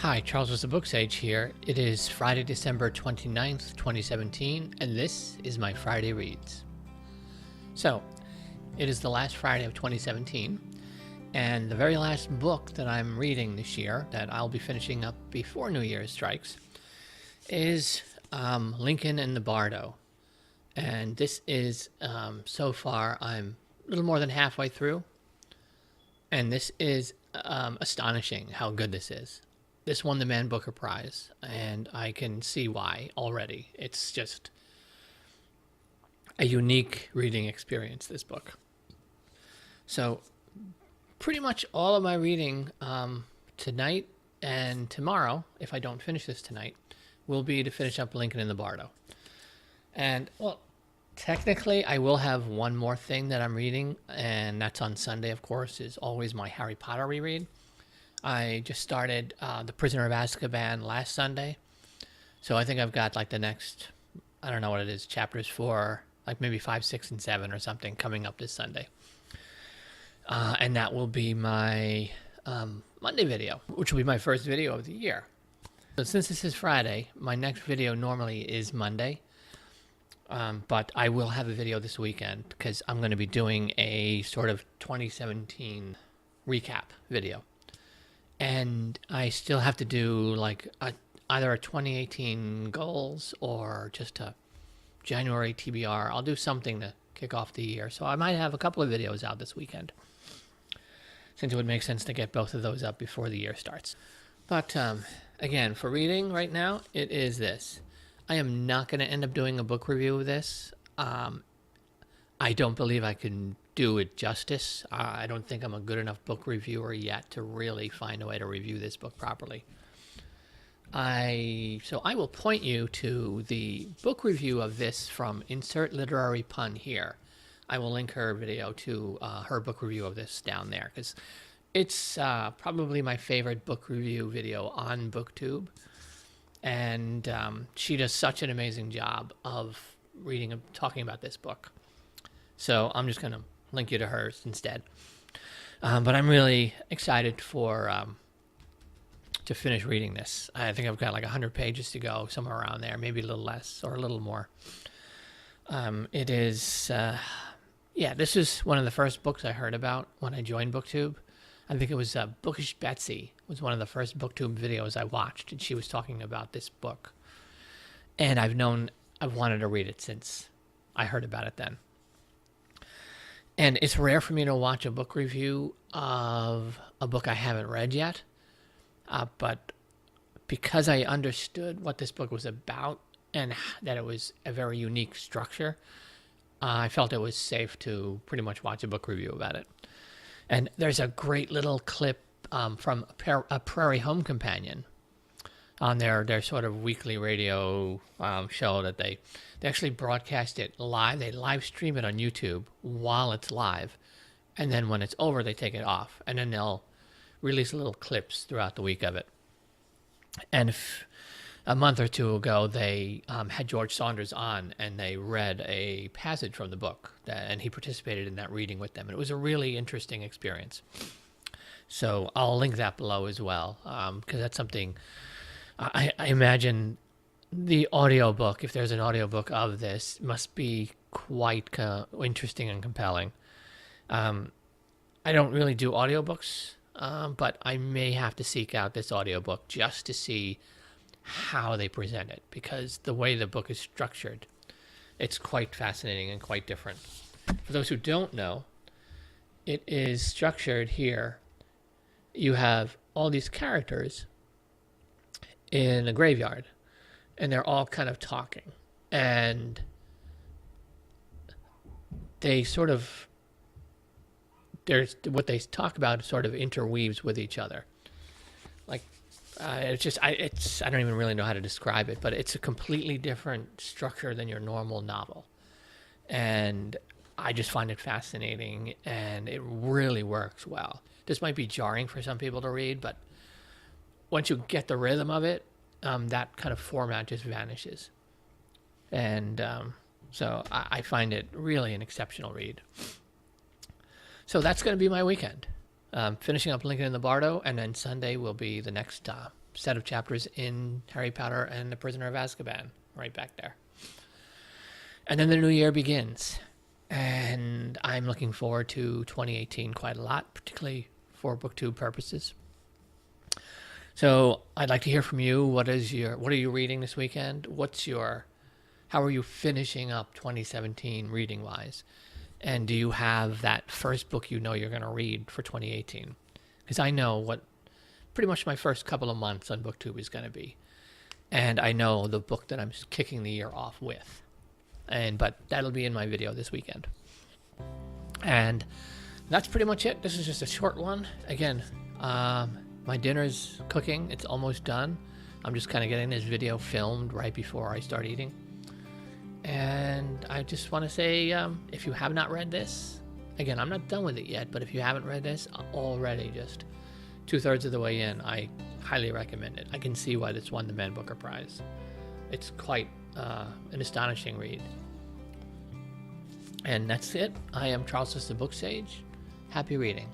Hi, Charles with SirBookSage here. It is Friday, December 29th, 2017, and this is my Friday Reads. So, it is the last Friday of 2017, and the very last book that I'm reading this year, that I'll be finishing up before New Year's strikes, is Lincoln and the Bardo. And this is, so far, I'm a little more than halfway through, and this is astonishing how good this is. This won the Man Booker Prize, and I can see why already. It's just a unique reading experience, this book. So pretty much all of my reading tonight and tomorrow, if I don't finish this tonight, will be to finish up Lincoln and the Bardo. And, well, technically I will have one more thing that I'm reading, and that's on Sunday, of course, is always my Harry Potter reread. I just started The Prisoner of Azkaban last Sunday. So I think I've got like the next, I don't know what it is, chapters 4, like maybe 5, 6, and 7 or something coming up this Sunday. And that will be my Monday video, which will be my first video of the year. So since this is Friday, my next video normally is Monday. But I will have a video this weekend because I'm going to be doing a sort of 2017 recap video. And I still have to do like either a 2018 goals or just a January TBR. I'll do something to kick off the year. So I might have a couple of videos out this weekend, since it would make sense to get both of those up before the year starts. But again, for reading right now, it is this. I am not going to end up doing a book review of this. I don't believe I can do it justice. I don't think I'm a good enough book reviewer yet to really find a way to review this book properly. So I will point you to the book review of this from Insert Literary Pun here. I will link her video to her book review of this down there, because it's probably my favorite book review video on BookTube. And she does such an amazing job of reading and talking about this book. So I'm just going to link you to hers instead. But I'm really excited to finish reading this. I think I've got like 100 pages to go, somewhere around there, maybe a little less or a little more. It is, this is one of the first books I heard about when I joined BookTube. I think it was Bookish Betsy was one of the first BookTube videos I watched, and she was talking about this book. And I've wanted to read it since I heard about it then. And it's rare for me to watch a book review of a book I haven't read yet. But because I understood what this book was about and that it was a very unique structure, I felt it was safe to pretty much watch a book review about it. And there's a great little clip from a Prairie Home Companion on their sort of weekly radio show that they actually broadcast it live. They live stream it on YouTube while it's live. And then when it's over, they take it off. And then they'll release little clips throughout the week of it. And a month or two ago, they had George Saunders on, and they read a passage from the book. And he participated in that reading with them. And it was a really interesting experience. So I'll link that below as well, because that's something I imagine the audiobook, if there's an audiobook of this, must be quite interesting and compelling. I don't really do audiobooks, but I may have to seek out this audiobook just to see how they present it, because the way the book is structured, it's quite fascinating and quite different. For those who don't know, it is structured here. You have all these characters in a graveyard, and they're all kind of talking, and they sort of, what they talk about sort of interweaves with each other. Like, I don't even really know how to describe it, but it's a completely different structure than your normal novel. And I just find it fascinating, and it really works well. This might be jarring for some people to read, but once you get the rhythm of it, that kind of format just vanishes. And so I find it really an exceptional read. So that's going to be my weekend. Finishing up Lincoln and the Bardo, and then Sunday will be the next set of chapters in Harry Potter and the Prisoner of Azkaban, right back there. And then the new year begins, and I'm looking forward to 2018 quite a lot, particularly for BookTube purposes. So I'd like to hear from you. What are you reading this weekend? How are you finishing up 2017 reading wise? And do you have that first book you know you're going to read for 2018? Because I know what pretty much my first couple of months on BookTube is going to be. And I know the book that I'm kicking the year off with. But that'll be in my video this weekend. And that's pretty much it. This is just a short one. Again, my dinner's cooking. It's almost done. I'm just kind of getting this video filmed right before I start eating. And I just want to say, if you have not read this, again, I'm not done with it yet, but if you haven't read this already, just 2/3 of the way in, I highly recommend it. I can see why this won the Man Booker Prize. It's quite an astonishing read. And that's it. I am Charles SirBookSage. Happy reading.